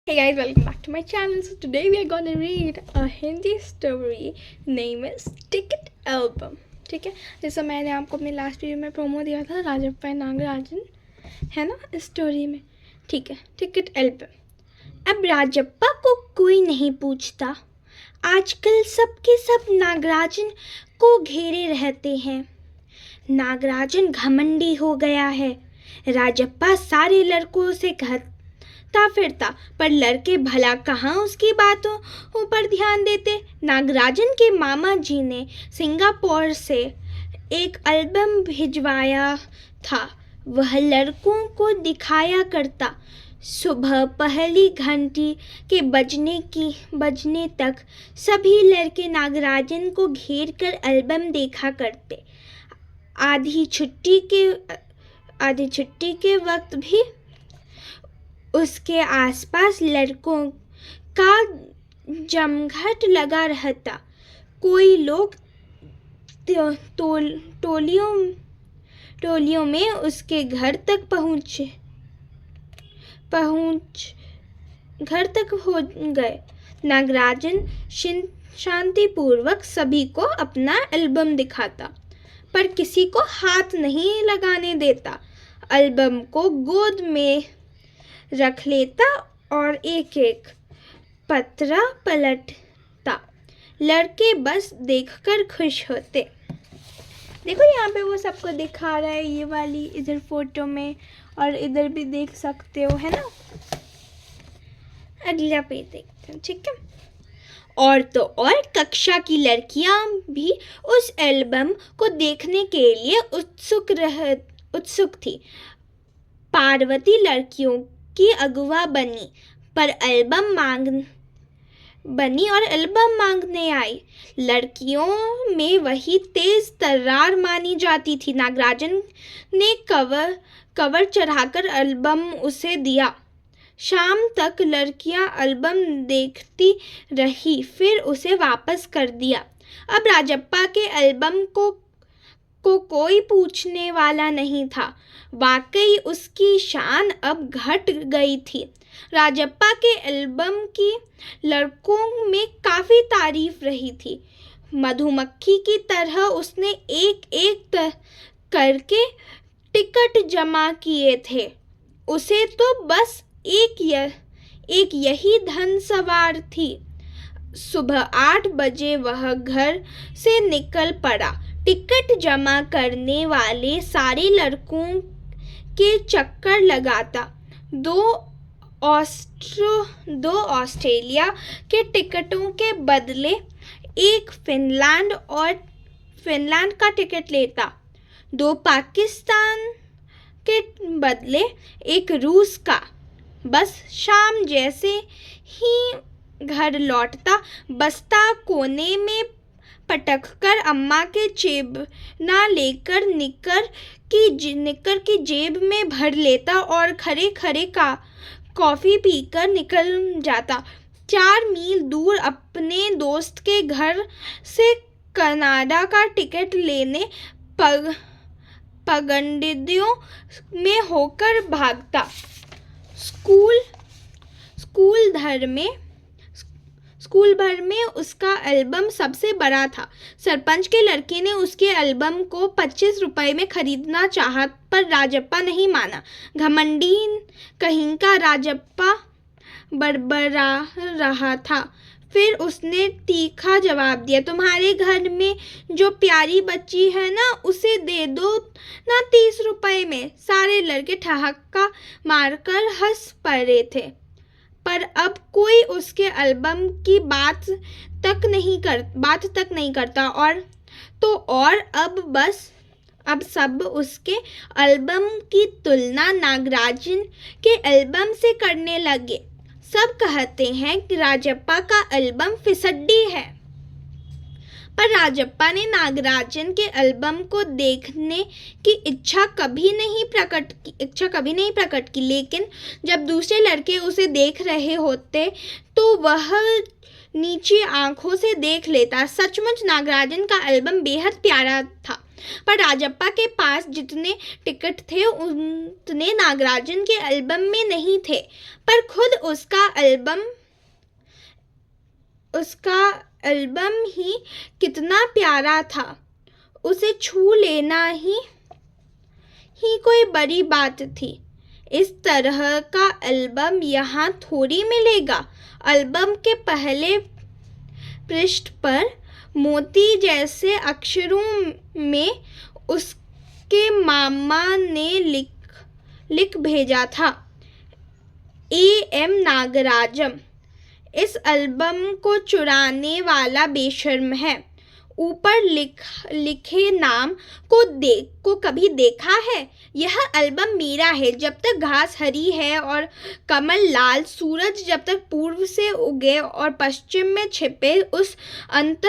Hey guys, welcome back to my channel. So today we are gonna read a Hindi story name is Ticket Album. ठीक है, जैसा मैंने आपको अपने last video में promo दिया था राजप्पा नागराजन है ना इस स्टोरी में. ठीक है, टिकट एल्बम. अब राजप्पा को कोई नहीं पूछता. आजकल सबके सब नागराजन को घेरे रहते हैं. नागराजन घमंडी हो गया है. राजप्पा सारे लड़कों से कहता फिरता, पर लड़के भला कहाँ उसकी बातों पर ध्यान देते. नागराजन के मामा जी ने सिंगापुर से एक एल्बम भिजवाया था. वह लड़कों को दिखाया करता. सुबह पहली घंटी के बजने तक सभी लड़के नागराजन को घेर कर एल्बम देखा करते. आधी छुट्टी के वक्त भी उसके आसपास लड़कों का जमघट लगा रहता. कोई लोग टोलियों में उसके घर तक हो गए. नागराजन शांतिपूर्वक सभी को अपना एल्बम दिखाता, पर किसी को हाथ नहीं लगाने देता. एल्बम को गोद में रख लेता और एक एक पत्रा पलटता. लड़के बस देखकर खुश होते. देखो यहाँ पे वो सबको दिखा रहा है, ये वाली इधर फोटो में, और इधर भी देख सकते हो, है ना. अगला पेज देखते हैं. ठीक है, और तो और कक्षा की लड़कियां भी उस एल्बम को देखने के लिए उत्सुक थी. पार्वती लड़कियों की अगुआ बनी और एल्बम मांगने आई. लड़कियों में वही तेज तर्रार मानी जाती थी. नागराजन ने कवर चढ़ाकर एल्बम उसे दिया. शाम तक लड़कियां एल्बम देखती रही, फिर उसे वापस कर दिया. अब राजप्पा के एल्बम को कोई पूछने वाला नहीं था. वाकई उसकी शान अब घट गई थी. राजप्पा के एल्बम की लड़कों में काफ़ी तारीफ रही थी. मधुमक्खी की तरह उसने एक करके टिकट जमा किए थे. उसे तो बस एक यही धन सवार थी. सुबह 8 बजे वह घर से निकल पड़ा. टिकट जमा करने वाले सारे लड़कों के चक्कर लगाता. दो ऑस्ट्रेलिया के टिकटों के बदले एक फिनलैंड का टिकट लेता. 2 पाकिस्तान के बदले एक रूस का. बस शाम जैसे ही घर लौटता, बस्ता कोने में पटककर अम्मा के चेबना लेकर निक्कर की जेब में भर लेता और खड़े का कॉफ़ी पीकर निकल जाता. 4 मील दूर अपने दोस्त के घर से कनाडा का टिकट लेने पगडंडियों में होकर भागता. स्कूल भर में उसका एल्बम सबसे बड़ा था. सरपंच के लड़के ने उसके एल्बम को 25 रुपए में खरीदना चाहा, पर राजप्पा नहीं माना. घमंडी कहीं का राजप्पा बड़बड़ा रहा था. फिर उसने तीखा जवाब दिया, तुम्हारे घर में जो प्यारी बच्ची है ना, उसे दे दो ना 30 रुपए में. सारे लड़के ठहाका मारकर हंस पड़े थे, पर अब कोई उसके एल्बम की बात तक नहीं करता. और अब सब उसके एल्बम की तुलना नागराजन के एल्बम से करने लगे. सब कहते हैं कि राजप्पा का एल्बम फिसड्डी है, पर राजप्पा ने नागराजन के एल्बम को देखने की इच्छा कभी नहीं प्रकट की. लेकिन जब दूसरे लड़के उसे देख रहे होते तो वह नीची आंखों से देख लेता. सचमुच नागराजन का एल्बम बेहद प्यारा था. पर राजप्पा के पास जितने टिकट थे उतने नागराजन के एल्बम में नहीं थे। पर खुद उसका एल्बम ही कितना प्यारा था, उसे छू लेना ही कोई बड़ी बात थी। इस तरह का एल्बम यहाँ थोड़ी मिलेगा। एल्बम के पहले पृष्ठ पर मोती जैसे अक्षरों में उसके मामा ने लिख भेजा था, A.M. नागराजम इस एल्बम को चुराने वाला बेशर्म है। ऊपर लिखे नाम को कभी देखा है? यह एल्बम मेरा है। जब तक घास हरी है और कमल लाल, सूरज जब तक पूर्व से उगे और पश्चिम में छिपे, उस अनंत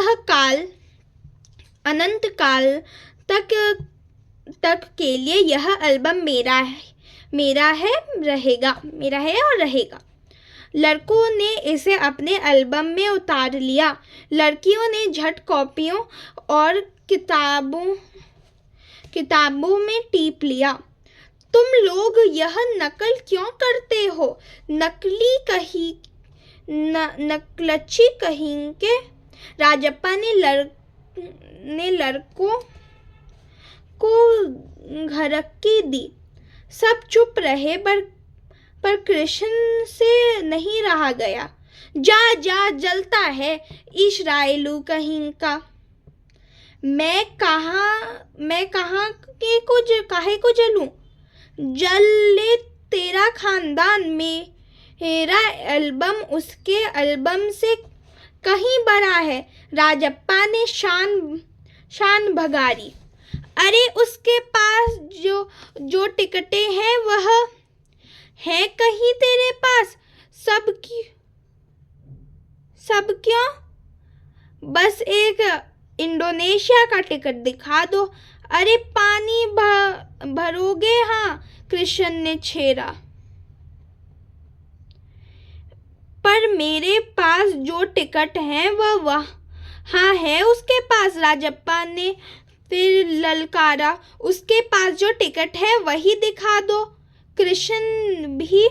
काल तक के लिए यह एल्बम मेरा है और रहेगा। लड़कों ने इसे अपने एल्बम में उतार लिया। लड़कियों ने झट कॉपियों और किताबों में टीप लिया। तुम लोग यह नकल क्यों करते हो? नकलची कहीं के। राजप्पा ने लड़कों को घरक्की दी। सब चुप रहे, पर कृष्ण से नहीं रहा गया। जा जलता है इस्राएलू कहीं का। मैं काहे को जलूं? जल ले तेरा खानदान। मेरा एल्बम उसके एल्बम से कहीं बड़ा है। राजप्पा ने शान भगारी। अरे उसके पास जो टिकटें हैं वह है कहीं तेरे पास? सब क्यों? बस एक इंडोनेशिया का टिकट दिखा दो। अरे पानी भरोगे? हाँ, कृष्ण ने छेड़ा। पर मेरे पास जो टिकट है वह हाँ है उसके पास। राजप्पा ने फिर ललकारा। उसके पास जो टिकट है वही दिखा दो। कृष्ण भी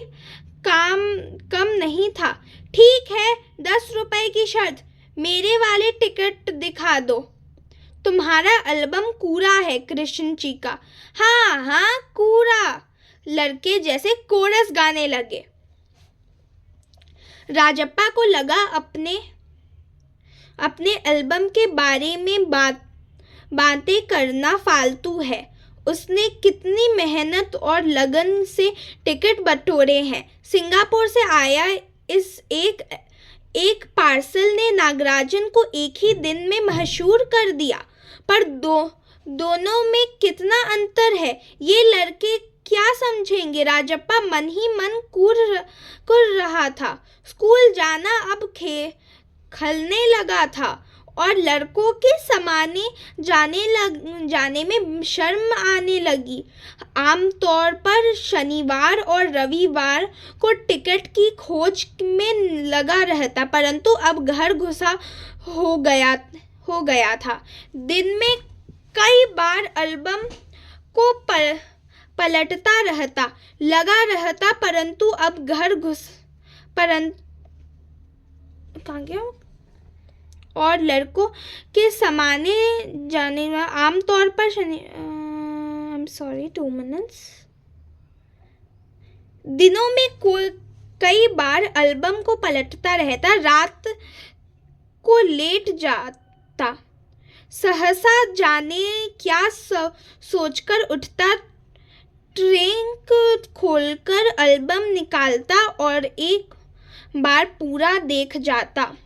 कम नहीं था। ठीक है, 10 रुपए की शर्त। मेरे वाले टिकट दिखा दो। तुम्हारा एल्बम कूड़ा है, कृष्ण चीका। हाँ कूड़ा। लड़के जैसे कोरस गाने लगे। राजप्पा को लगा अपने एल्बम के बारे में बातें करना फालतू है। उसने कितनी मेहनत और लगन से टिकट बटोरे हैं। सिंगापुर से आया इस एक पार्सल ने नागराजन को एक ही दिन में मशहूर कर दिया। पर दोनों में कितना अंतर है, ये लड़के क्या समझेंगे? राजप्पा मन ही मन कुर रहा था। स्कूल जाना अब खलने लगा था और लड़कों के समाने जाने में शर्म आने लगी। आमतौर पर शनिवार और रविवार को टिकट की खोज में लगा रहता, परंतु अब घर घुसा हो गया था। दिन में कई बार एल्बम को पलटता लगा रहता, परंतु अब घर कहाँ गया? और लड़कों के समाने जाने में आमतौर पर दिनों में कई बार एल्बम को पलटता रहता। रात को लेट जाता। सहसा जाने क्या सोचकर उठता। ट्रंक खोलकर एल्बम निकालता और एक बार पूरा देख जाता।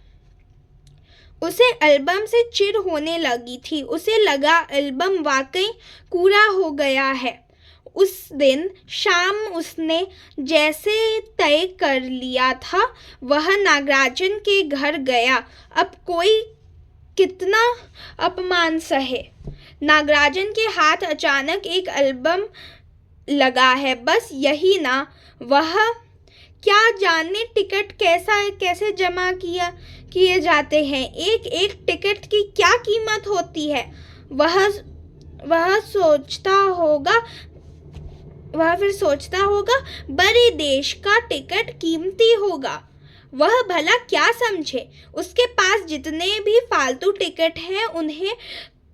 उसे एल्बम से चिढ़ होने लगी थी। उसे लगा एल्बम वाकई कूड़ा हो गया है। उस दिन शाम उसने जैसे तय कर लिया था, वह नागराजन के घर गया। अब कोई कितना अपमान सहे। नागराजन के हाथ अचानक एक एल्बम लगा है। बस यही ना, वह क्या जाने टिकट कैसे जमा किए जाते हैं। एक टिकट की क्या कीमत होती है। वह फिर सोचता होगा बड़े देश का टिकट कीमती होगा। वह भला क्या समझे, उसके पास जितने भी फालतू टिकट हैं उन्हें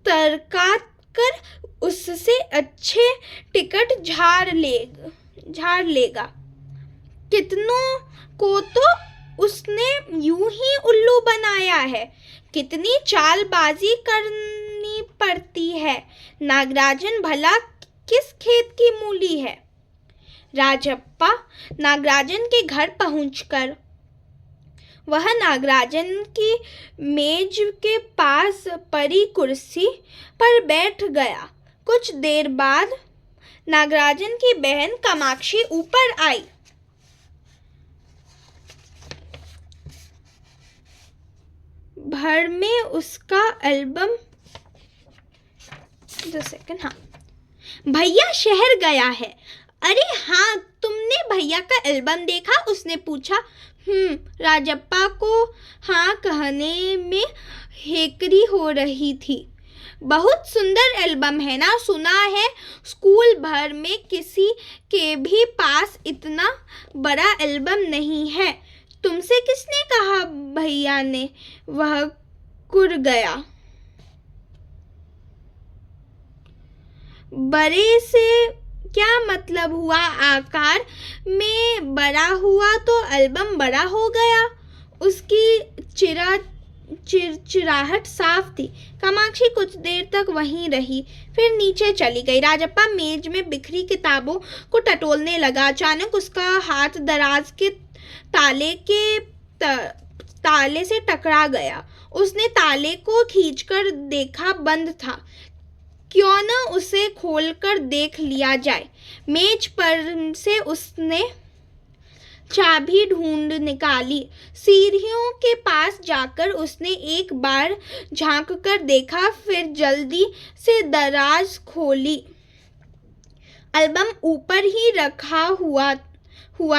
तरका कर उससे अच्छे टिकट झाड़ लेगा। कितनों को तो उसने यूं ही उल्लू बनाया है। कितनी चालबाजी करनी पड़ती है। नागराजन भला किस खेत की मूली है। राजप्पा नागराजन के घर पहुंचकर वह नागराजन की मेज के पास पड़ी कुर्सी पर बैठ गया। कुछ देर बाद नागराजन की बहन कामाक्षी ऊपर आई। भर में उसका एल्बम भैया शहर गया है। अरे हाँ, तुमने भैया का एल्बम देखा? उसने पूछा। राजप्पा को हाँ कहने में हेकरी हो रही थी। बहुत सुंदर एल्बम है ना? सुना है स्कूल भर में किसी के भी पास इतना बड़ा एल्बम नहीं है। तुमसे किसने कहा? भैया ने। वह कुर गया। बड़े से क्या मतलब हुआ? आकार में बड़ा हुआ तो एल्बम बड़ा हो गया। उसकी चिड़चिड़ाहट साफ थी। कामाक्षी कुछ देर तक वहीं रही, फिर नीचे चली गई। राजप्पा मेज में बिखरी किताबों को टटोलने लगा। अचानक उसका हाथ दराज के ताले से टकरा गया। उसने ताले को खींचकर देखा, बंद था। क्यों न उसे खोलकर देख लिया जाए। मेज पर से उसने चाबी ढूंढ निकाली। सीढ़ियों के पास जाकर उसने एक बार झांक कर देखा, फिर जल्दी से दराज खोली। एल्बम ऊपर ही रखा हुआ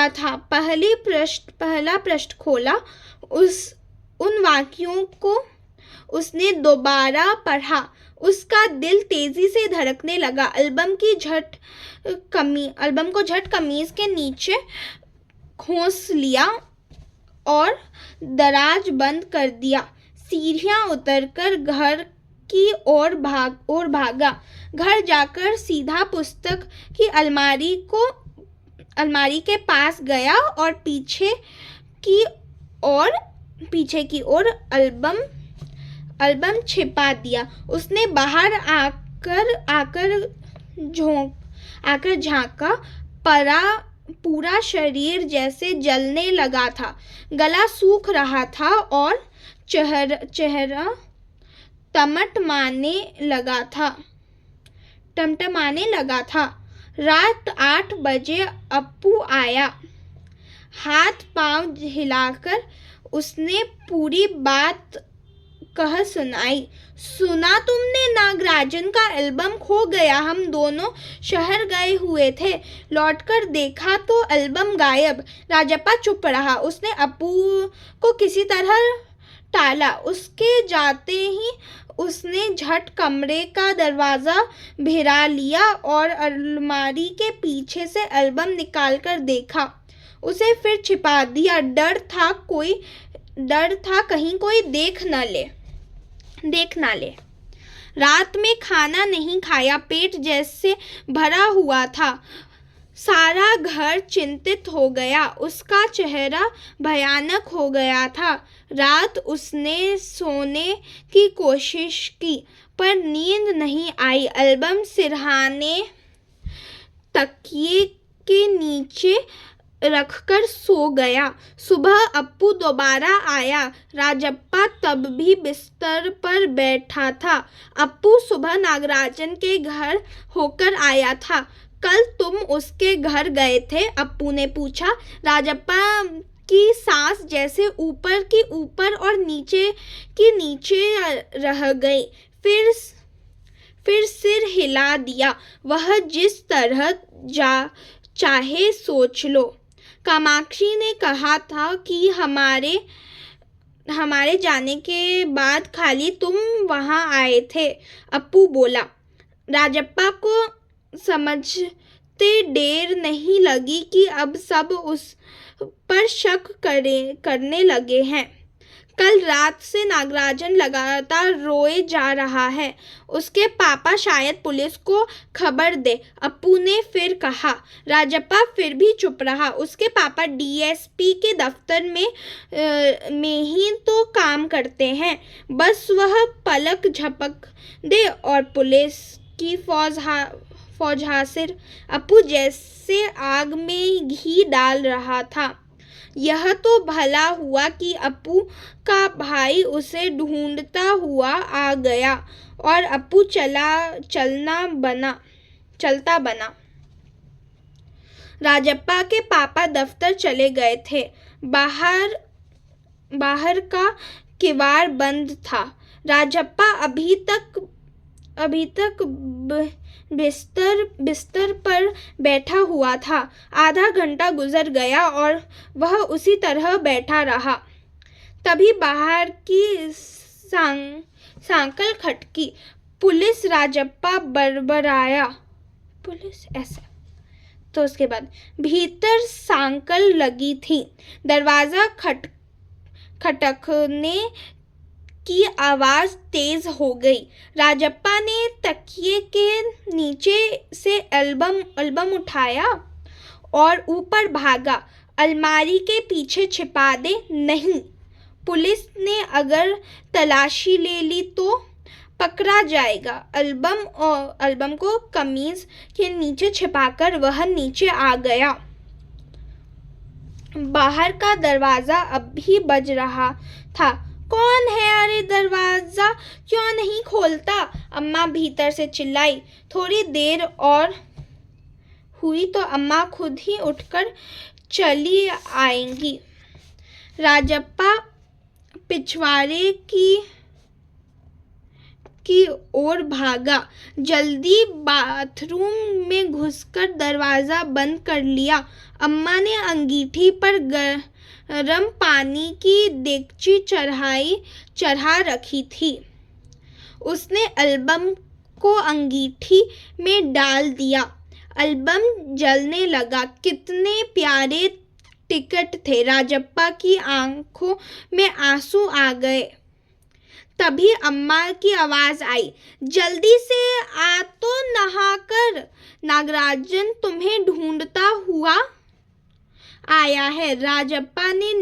था। पहला पृष्ठ खोला। उन वाक्यों को उसने दोबारा पढ़ा। उसका दिल तेजी से धड़कने लगा। एल्बम को झट कमीज के नीचे खोस लिया और दराज बंद कर दिया। सीढ़ियां उतरकर घर की ओर भागा। घर जाकर सीधा पुस्तक की अलमारी के पास गया और पीछे की ओर एल्बम छिपा दिया। उसने बाहर आकर झांका। पूरा शरीर जैसे जलने लगा था। गला सूख रहा था और चेहरा टमटमाने लगा था। रात 8 बजे अप्पू आया। हाथ पांव हिलाकर उसने पूरी बात कह सुनाई। सुना तुमने? नागराजन का एल्बम खो गया। हम दोनों शहर गए हुए थे। लौटकर देखा तो एल्बम गायब। राजप्पा चुप रहा। उसने अप्पू को किसी तरह टाला। उसके जाते ही उसने झट कमरे का दरवाजा भिड़ा लिया और अलमारी के पीछे से एल्बम निकालकर देखा। उसे फिर छिपा दिया। डर था कहीं कोई देख न ले। रात में खाना नहीं खाया। पेट जैसे भरा हुआ था। सारा घर चिंतित हो गया। उसका चेहरा भयानक हो गया था। रात उसने सोने की कोशिश की पर नींद नहीं आई। एल्बम सिरहाने तकिए के नीचे रखकर सो गया। सुबह अप्पू दोबारा आया। राजप्पा तब भी बिस्तर पर बैठा था। अप्पू सुबह नागराजन के घर होकर आया था। कल तुम उसके घर गए थे? अप्पू ने पूछा। राजप्पा की सांस जैसे ऊपर की ऊपर और नीचे की नीचे रह गई। फिर सिर हिला दिया। वह जिस तरह चाहे सोच लो। कामाक्षी ने कहा था कि हमारे जाने के बाद खाली तुम वहां आए थे। अप्पू बोला। राजप्पा को समझते देर नहीं लगी कि अब सब उस पर शक करने लगे हैं। कल रात से नागराजन लगातार रोए जा रहा है। उसके पापा शायद पुलिस को खबर दे, अप्पू ने फिर कहा। राजप्पा फिर भी चुप रहा। उसके पापा डीएसपी के दफ्तर में ही तो काम करते हैं। बस वह पलक झपक दे और पुलिस की फौज हाजिर। अप्पू जैसे आग में घी डाल रहा था। यह तो भला हुआ कि अप्पू का भाई उसे ढूंढता हुआ आ गया और अप्पू चलता बना। राजप्पा के पापा दफ्तर चले गए थे। बाहर का किवाड़ बंद था। राजप्पा अभी तक बिस्तर पर बैठा हुआ था। आधा घंटा गुजर गया और वह उसी तरह बैठा रहा। तभी बाहर की सांकल खटकी। पुलिस! राजप्पा बड़बड़ाया। पुलिस? ऐसे तो उसके बाद भीतर सांकल लगी थी। दरवाजा खटखटने की आवाज तेज हो गई। राजप्पा ने तकिए के नीचे से एल्बम उठाया और ऊपर भागा। अलमारी के पीछे छिपा दे। नहीं, पुलिस ने अगर तलाशी ले ली तो पकड़ा जाएगा। एल्बम को कमीज के नीचे छिपाकर वह नीचे आ गया। बाहर का दरवाजा अब भी बज रहा था। कौन है? अरे दरवाजा क्यों नहीं खोलता? अम्मा भीतर से चिल्लाई। थोड़ी देर और हुई तो अम्मा खुद ही उठकर चली आएंगी। राजप्पा पिछवाड़े की ओर भागा। जल्दी बाथरूम में घुसकर दरवाजा बंद कर लिया। अम्मा ने अंगीठी पर गरम पानी की देगची चढ़ा रखी थी। उसने एल्बम को अंगीठी में डाल दिया। एल्बम जलने लगा। कितने प्यारे टिकट थे। राजप्पा की आंखों में आंसू आ गए। तभी अम्मा की आवाज आई, जल्दी से आ तो नहाकर। नागराजन तुम्हें ढूंढता हुआ आया है। राजप्पा ने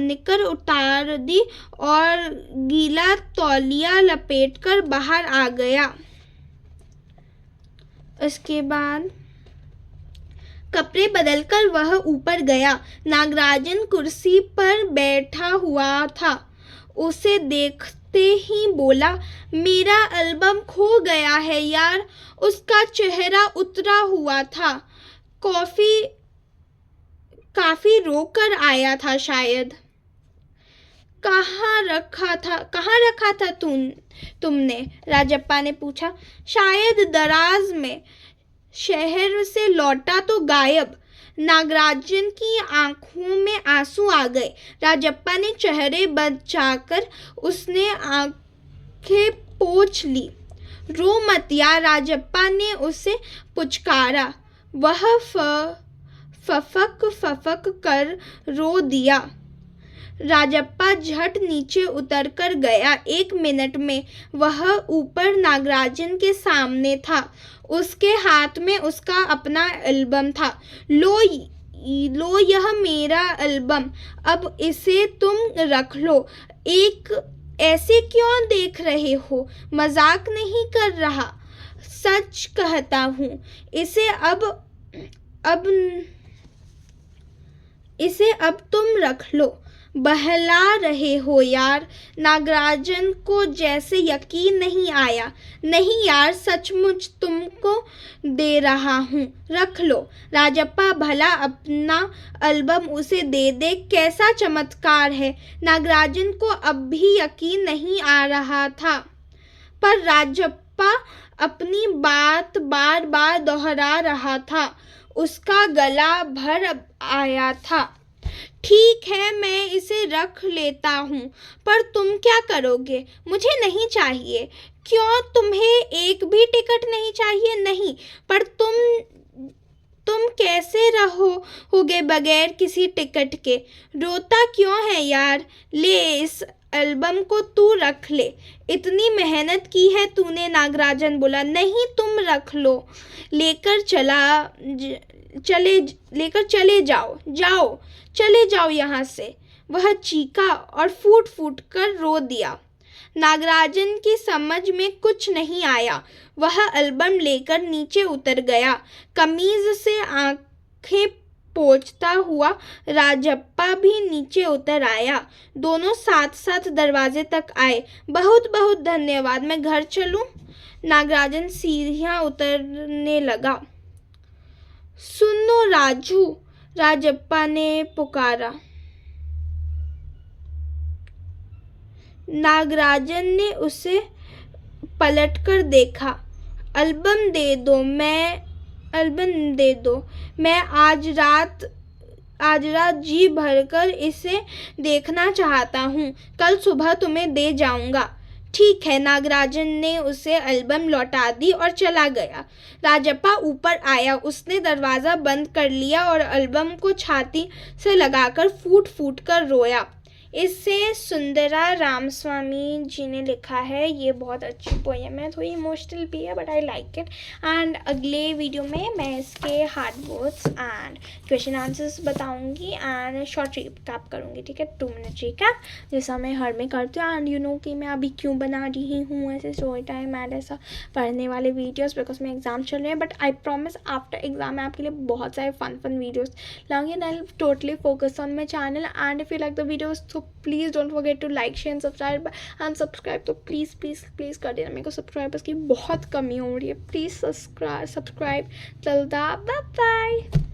निकर उतार दी और गीला तौलिया लपेटकर बाहर आ गया। उसके बाद कपड़े बदलकर वह ऊपर गया। नागराजन कुर्सी पर बैठा हुआ था। उसे देखते ही बोला, मेरा एल्बम खो गया है यार। उसका चेहरा उतरा हुआ था। काफी रोकर आया था शायद। कहाँ रखा था तुमने? राजप्पा ने पूछा। शायद दराज में। शहर से लौटा तो गायब। नागराजन की आंखों में आंसू आ गए। राजप्पा ने चेहरे बचाकर उसने आंखें पोंछ ली। रो मत यार, राजप्पा ने उसे पुचकारा। वह फफक कर रो दिया। राजप्पा झट नीचे उतरकर गया। 1 मिनट में वह ऊपर नागराजन के सामने था। उसके हाथ में उसका अपना एल्बम था। लो यह मेरा एल्बम, अब इसे तुम रख लो। ऐसे क्यों देख रहे हो? मजाक नहीं कर रहा, सच कहता हूँ। इसे अब तुम रख लो। बहला रहे हो यार। नागराजन को जैसे यकीन नहीं आया। नहीं यार, सचमुच तुमको दे रहा हूँ, रख लो। राजप्पा भला अपना एल्बम उसे दे दे, कैसा चमत्कार है। नागराजन को अब भी यकीन नहीं आ रहा था, पर राजप्पा अपनी बात बार बार दोहरा रहा था। उसका गला भर आया था। ठीक है, मैं इसे रख लेता हूँ, पर तुम क्या करोगे? मुझे नहीं चाहिए। क्यों, तुम्हें एक भी टिकट नहीं चाहिए? नहीं, पर तुम कैसे रहोगे बगैर किसी टिकट के? रोता क्यों है यार? ले, इस एल्बम को तू रख ले, इतनी मेहनत की है तूने। नागराजन बोला, नहीं, तुम रख लो, लेकर चले जाओ, चले जाओ यहाँ से। वह चीखा और फूट फूट कर रो दिया। नागराजन की समझ में कुछ नहीं आया। वह एल्बम लेकर नीचे उतर गया। कमीज से आंखें पोंछता हुआ राजप्पा भी नीचे उतर आया। दोनों साथ साथ दरवाजे तक आए। बहुत बहुत धन्यवाद, मैं घर चलूं? नागराजन सीढ़ियां उतरने लगा। सुनो राजू, राजप्पा ने पुकारा। नागराजन ने उसे पलटकर देखा। एल्बम दे दो, मैं आज रात जी भरकर इसे देखना चाहता हूँ। कल सुबह तुम्हें दे जाऊंगा। ठीक है। नागराजन ने उसे एल्बम लौटा दी और चला गया। राजप्पा ऊपर आया। उसने दरवाज़ा बंद कर लिया और एल्बम को छाती से लगाकर फूट फूट कर रोया। इसे सुंदरा रामस्वामी जी ने लिखा है। ये बहुत अच्छी पोएम है, थोड़ी इमोशनल भी है, but I like it. And अगले वीडियो में मैं इसके hard words and question answers बताऊंगी एंड शॉर्ट रिकैप करूंगी, ठीक है, 2 मिनट रिकैप, जैसा मैं हर में करती हूँ। एंड यू नो कि मैं अभी क्यों बना रही हूँ ऐसे स्टोरी टाइम एंड ऐसा पढ़ने वाले वीडियोज़, बिकॉज मेरे एग्जाम चल रहे हैं। But I promise after exam मैं आपके लिए बहुत सारे फन वीडियोज़ लाऊंगी and I totally focus on my channel. And if you like the videos तो please don't forget to like, share and subscribe. तो प्लीज़ प्लीज़ प्लीज़ कर देना, मेरे को सब्सक्राइबर्स की बहुत कमी हो रही है। Please subscribe. चलता, बाय बाय।